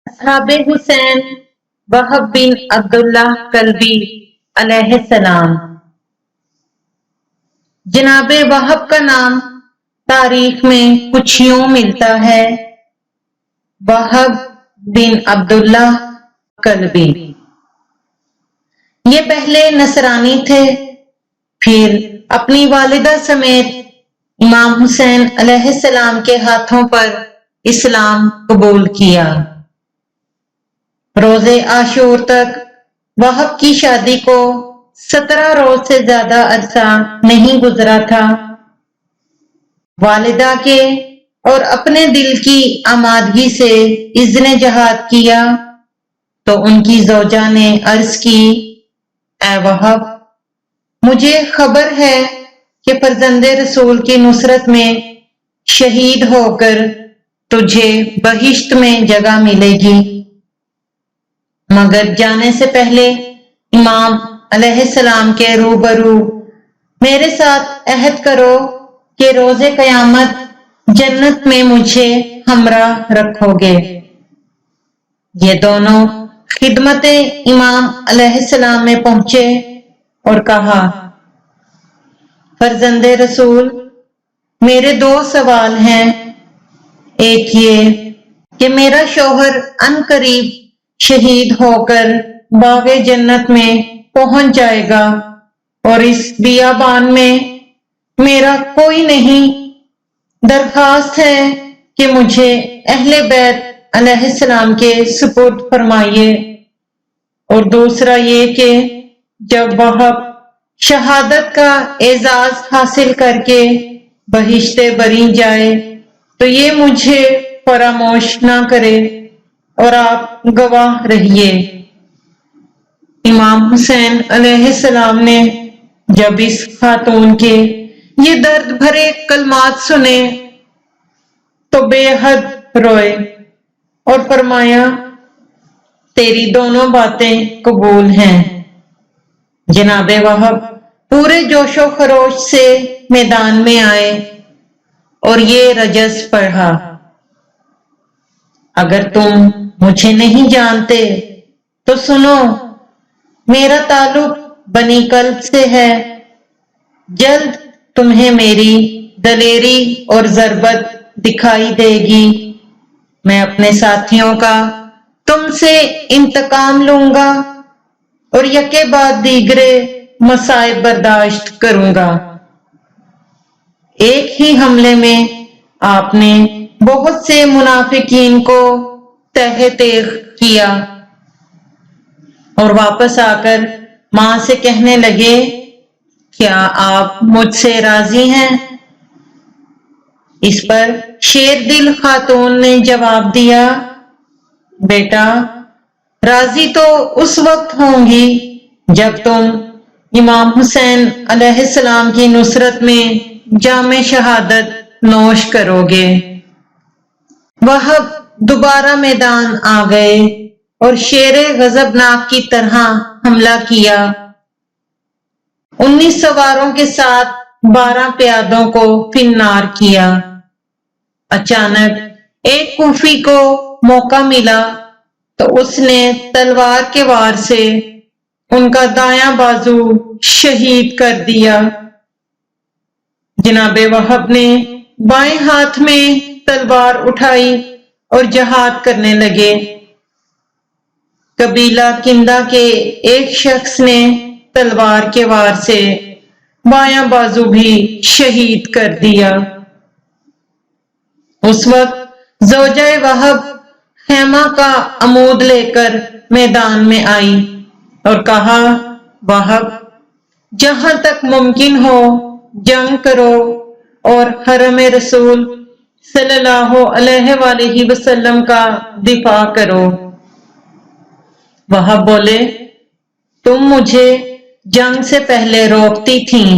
اصحاب حسین وہب بن عبداللہ کلبی علیہ السلام۔ جناب وہب کا نام تاریخ میں کچھ یوں ملتا ہے: وہب بن عبداللہ کلبی۔ یہ پہلے نصرانی تھے، پھر اپنی والدہ سمیت امام حسین علیہ السلام کے ہاتھوں پر اسلام قبول کیا۔ روز عاشور تک وہب کی شادی کو 17 روز سے زیادہ عرصہ نہیں گزرا تھا۔ والدہ کے اور اپنے دل کی آمادگی سے اذن جہاد کیا تو ان کی زوجہ نے عرض کی: اے وہب، مجھے خبر ہے کہ فرزند رسول کی نصرت میں شہید ہو کر تجھے بہشت میں جگہ ملے گی، مگر جانے سے پہلے امام علیہ السلام کے روبرو میرے ساتھ عہد کرو کہ روز قیامت جنت میں مجھے ہمراہ رکھو گے۔ یہ دونوں خدمت امام علیہ السلام میں پہنچے اور کہا: فرزند رسول، میرے 2 سوال ہیں۔ ایک یہ کہ میرا شوہر عنقریب شہید ہو کر باغ جنت میں پہنچ جائے گا اور اس بیابان میں میرا کوئی نہیں۔ درخواست ہے کہ مجھے اہل بیت علیہ السلام کے سپرد فرمائیے۔ اور دوسرا یہ کہ جب وہب شہادت کا اعزاز حاصل کر کے بہشت بری جائے تو یہ مجھے فراموش نہ کرے اور آپ گواہ رہیے۔ امام حسین علیہ السلام نے جب اس خاتون کے یہ درد بھرے کلمات سنے تو بے حد روئے اور فرمایا: تیری دونوں باتیں قبول ہیں۔ جناب وہب پورے جوش و خروش سے میدان میں آئے اور یہ رجز پڑھا: اگر تم مجھے نہیں جانتے تو سنو، میرا تعلق بنی کلب سے ہے۔ جلد تمہیں میری دلیری اور ضربت دکھائی دے گی۔ میں اپنے ساتھیوں کا تم سے انتقام لوں گا اور یکے بعد دیگرے مصائب برداشت کروں گا۔ ایک ہی حملے میں آپ نے بہت سے منافقین کو تہہ تیغ کیا اور واپس آ کر ماں سے کہنے لگے: کیا آپ مجھ سے راضی ہیں؟ اس پر شیر دل خاتون نے جواب دیا: بیٹا، راضی تو اس وقت ہوں گی جب تم امام حسین علیہ السلام کی نصرت میں جام شہادت نوش کرو گے۔ وہب دوبارہ میدان آ گئے اور شیر غضبناک کی طرح حملہ کیا۔ 19 سواروں کے ساتھ 12 پیادوں کو فنار کیا۔ اچانک ایک کوفی کو موقع ملا تو اس نے تلوار کے وار سے ان کا دایاں بازو شہید کر دیا۔ جناب وہب نے بائیں ہاتھ میں تلوار اٹھائی اور جہاد کرنے لگے۔ قبیلہ کندہ کے ایک شخص نے تلوار کے وار سے بایاں بازو بھی شہید کر دیا۔ اس وقت زوجہ وہب خیمہ کا عمود لے کر میدان میں آئی اور کہا: وہب، جہاں تک ممکن ہو جنگ کرو اور حرم رسول صلی اللہ علیہ وآلہ وسلم کا دفاع کرو۔ وہب بولے: تم مجھے جنگ سے پہلے روکتی تھیں،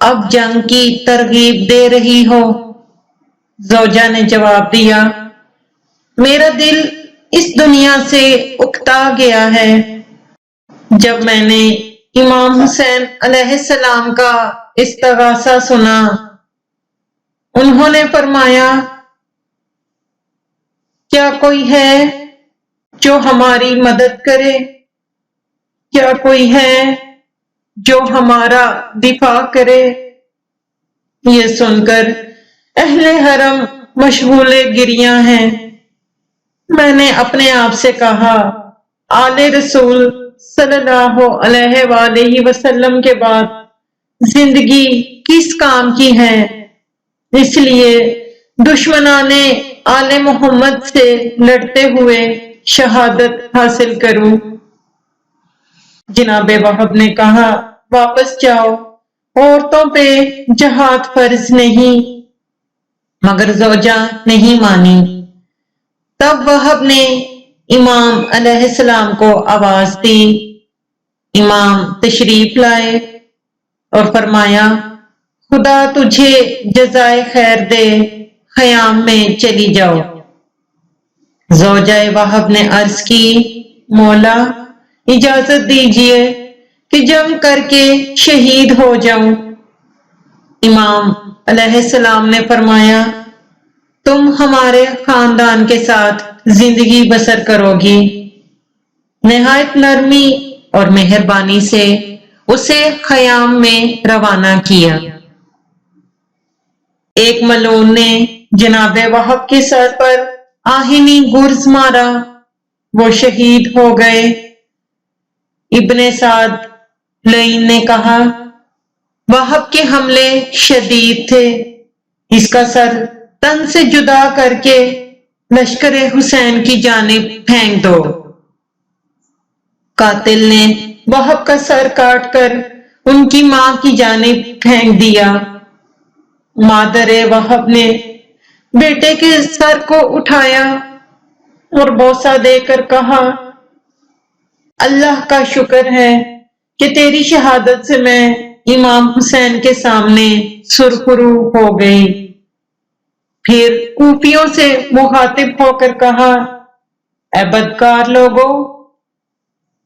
اب جنگ کی ترغیب دے رہی ہو۔ زوجہ نے جواب دیا: میرا دل اس دنیا سے اکتا گیا ہے۔ جب میں نے امام حسین علیہ السلام کا استغاثہ سنا، انہوں نے فرمایا: کیا کوئی ہے جو ہماری مدد کرے؟ کیا کوئی ہے جو ہمارا دفاع کرے؟ یہ سن کر اہل حرم مشغول گریاں ہیں۔ میں نے اپنے آپ سے کہا، آل رسول صلی اللہ علیہ وآلہ وسلم کے بعد زندگی کس کام کی ہے؟ اس لیے دشمنان آل محمد سے لڑتے ہوئے شہادت حاصل کروں۔ جناب وہب نے کہا، واپس جاؤ، عورتوں پہ جہاد فرض نہیں۔ مگر زوجہ نہیں مانی۔ تب وہب نے امام علیہ السلام کو آواز دی۔ امام تشریف لائے اور فرمایا، خدا تجھے جزائے خیر دے، خیام میں چلی جاؤ۔ زوجہ وہب نے عرض کی، مولا اجازت دیجیے کہ جنگ کر کے شہید ہو جاؤں۔ امام علیہ السلام نے فرمایا، تم ہمارے خاندان کے ساتھ زندگی بسر کرو گی۔ نہایت نرمی اور مہربانی سے اسے خیام میں روانہ کیا۔ ایک ملعون نے جناب وہب کے سر پر آہنی گرز مارا، وہ شہید ہو گئے۔ ابن سعد لعین نے کہا، وہب کے حملے شدید تھے، اس کا سر تن سے جدا کر کے لشکر حسین کی جانب پھینک دو۔ قاتل نے وہب کا سر کاٹ کر ان کی ماں کی جانب پھینک دیا۔ مادر وہب نے بیٹے کے سر کو اٹھایا اور بوسہ دے کر کہا، اللہ کا شکر ہے کہ تیری شہادت سے میں امام حسین کے سامنے سرخرو ہو گئی۔ پھر کوفیوں سے مخاطب ہو کر کہا، اے بدکار لوگو،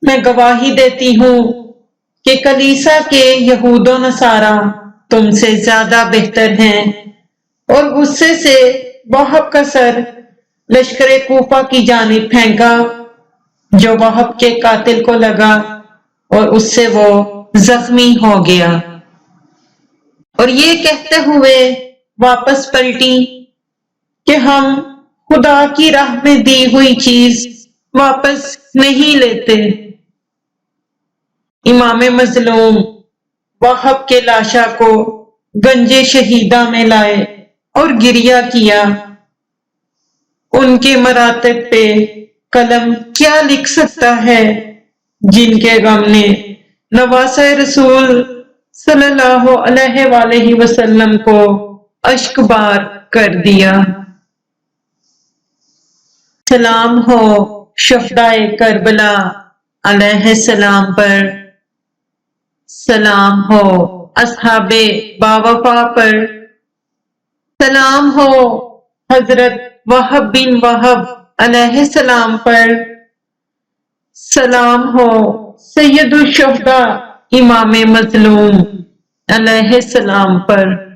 میں گواہی دیتی ہوں کہ کلیسا کے یہود و نصارہ تم سے زیادہ بہتر ہیں۔ اور غصے سے وہب کا سر لشکر کوفہ کی جانب پھینکا، جو وہب کے قاتل کو لگا اور اس سے وہ زخمی ہو گیا۔ اور یہ کہتے ہوئے واپس پلٹی کہ ہم خدا کی راہ میں دی ہوئی چیز واپس نہیں لیتے۔ امام مظلوم وہب کے لاشا کو گنج شہیدہ میں لائے اور گریہ کیا۔ ان کے مراتب پہ قلم کیا لکھ سکتا ہے، جن کے غم نے نواسہ رسول صلی اللہ علیہ وآلہ وسلم کو اشک بار کر دیا۔ سلام ہو شہدائے کربلا علیہ السلام پر، سلام ہو اصحاب باوفا پر، سلام ہو حضرت وہب بن وہب علیہ السلام پر، سلام ہو سید الشہداء امام مظلوم علیہ السلام پر۔